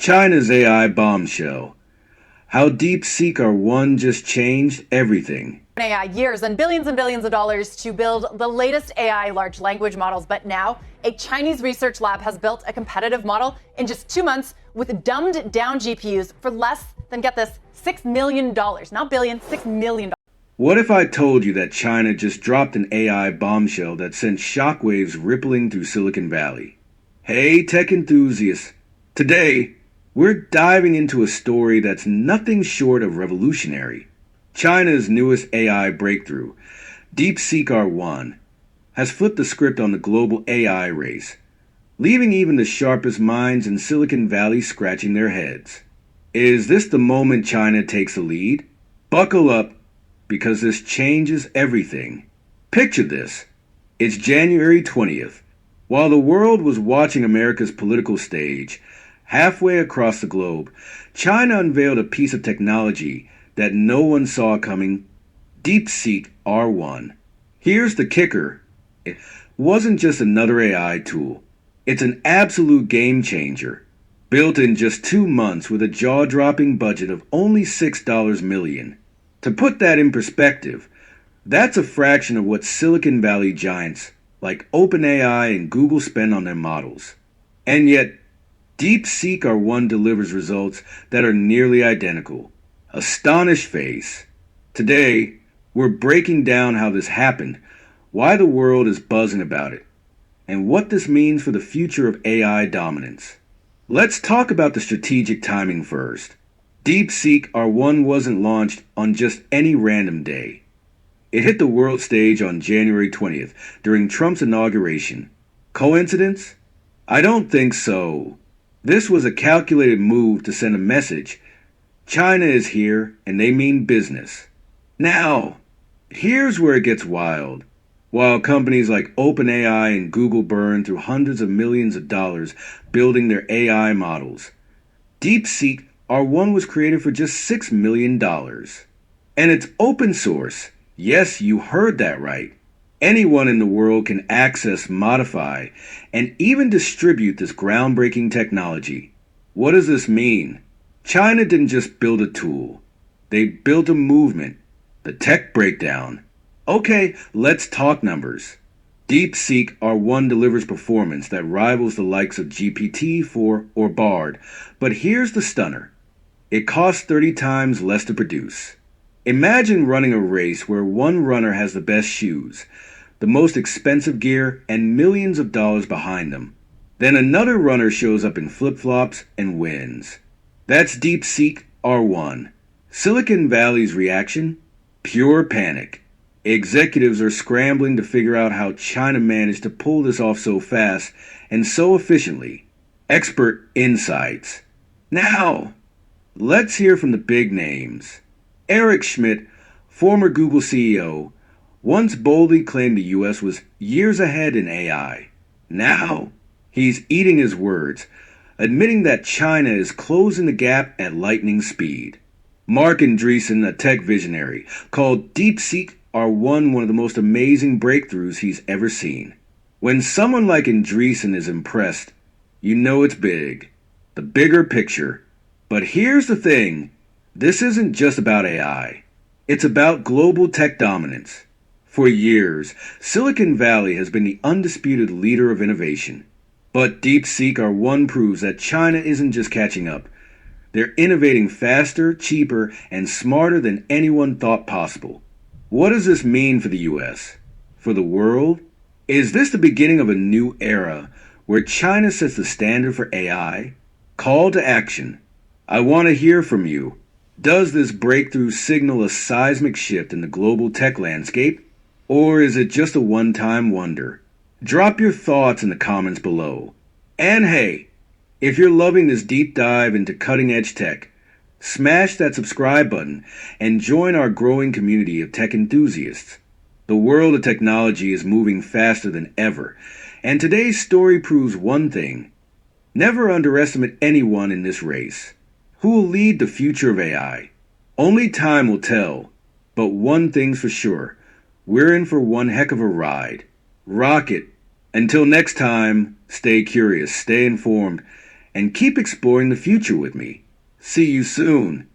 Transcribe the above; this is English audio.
China's AI bombshell. How DeepSeek R1 just changed everything. AI years and billions of dollars to build the latest AI large language models, but now a Chinese research lab has built a competitive model in just 2 months with dumbed down GPUs for less than, get this, $6 million. Not billion, $6 million. What if I told you that China just dropped an AI bombshell that sent shockwaves rippling through Silicon Valley? Hey, tech enthusiasts. Today, we're diving into a story that's nothing short of revolutionary. China's newest AI breakthrough, DeepSeek R1, has flipped the script on the global AI race, leaving even the sharpest minds in Silicon Valley scratching their heads. Is this the moment China takes the lead? Buckle up, because this changes everything. Picture this. It's January 20th. While the world was watching America's political stage, halfway across the globe, China unveiled a piece of technology that no one saw coming: DeepSeek R1. Here's the kicker. It wasn't just another AI tool. It's an absolute game changer. Built in just 2 months with a jaw-dropping budget of only $6 million. To put that in perspective, that's a fraction of what Silicon Valley giants like OpenAI and Google spend on their models. And yet, DeepSeek R1 delivers results that are nearly identical. Astonished face. Today, we're breaking down how this happened, why the world is buzzing about it, and what this means for the future of AI dominance. Let's talk about the strategic timing first. DeepSeek R1 wasn't launched on just any random day. It hit the world stage on January 20th during Trump's inauguration. Coincidence? I don't think so. This was a calculated move to send a message. China is here, and they mean business. Now, here's where it gets wild. While companies like OpenAI and Google burn through hundreds of millions of dollars building their AI models, DeepSeek R1 was created for just $6 million. And it's open source. Yes, you heard that right. Anyone in the world can access, modify, and even distribute this groundbreaking technology. What does this mean? China didn't just build a tool. They built a movement. The tech breakdown. Okay, let's talk numbers. DeepSeek R1 delivers performance that rivals the likes of GPT-4 or Bard. But here's the stunner. It costs 30 times less to produce. Imagine running a race where one runner has the best shoes, the most expensive gear, and millions of dollars behind them. Then another runner shows up in flip-flops and wins. That's DeepSeek R1. Silicon Valley's reaction? Pure panic. Executives are scrambling to figure out how China managed to pull this off so fast and so efficiently. Expert insights. Now, let's hear from the big names. Eric Schmidt, former Google CEO, once boldly claimed the US was years ahead in AI. Now, he's eating his words, admitting that China is closing the gap at lightning speed. Mark Andreessen, a tech visionary, called DeepSeek R1 one of the most amazing breakthroughs he's ever seen. When someone like Andreessen is impressed, you know it's big. The bigger picture. But here's the thing. This isn't just about AI. It's about global tech dominance. For years, Silicon Valley has been the undisputed leader of innovation. But DeepSeek R1 proves that China isn't just catching up. They're innovating faster, cheaper, and smarter than anyone thought possible. What does this mean for the US? For the world? Is this the beginning of a new era where China sets the standard for AI? Call to action. I want to hear from you. Does this breakthrough signal a seismic shift in the global tech landscape? Or is it just a one-time wonder? Drop your thoughts in the comments below. And hey, if you're loving this deep dive into cutting-edge tech, smash that subscribe button and join our growing community of tech enthusiasts. The world of technology is moving faster than ever, and today's story proves one thing. Never underestimate anyone in this race. Who will lead the future of AI? Only time will tell, but one thing's for sure. We're in for one heck of a ride. Rock it. Until next time, stay curious, stay informed, and keep exploring the future with me. See you soon.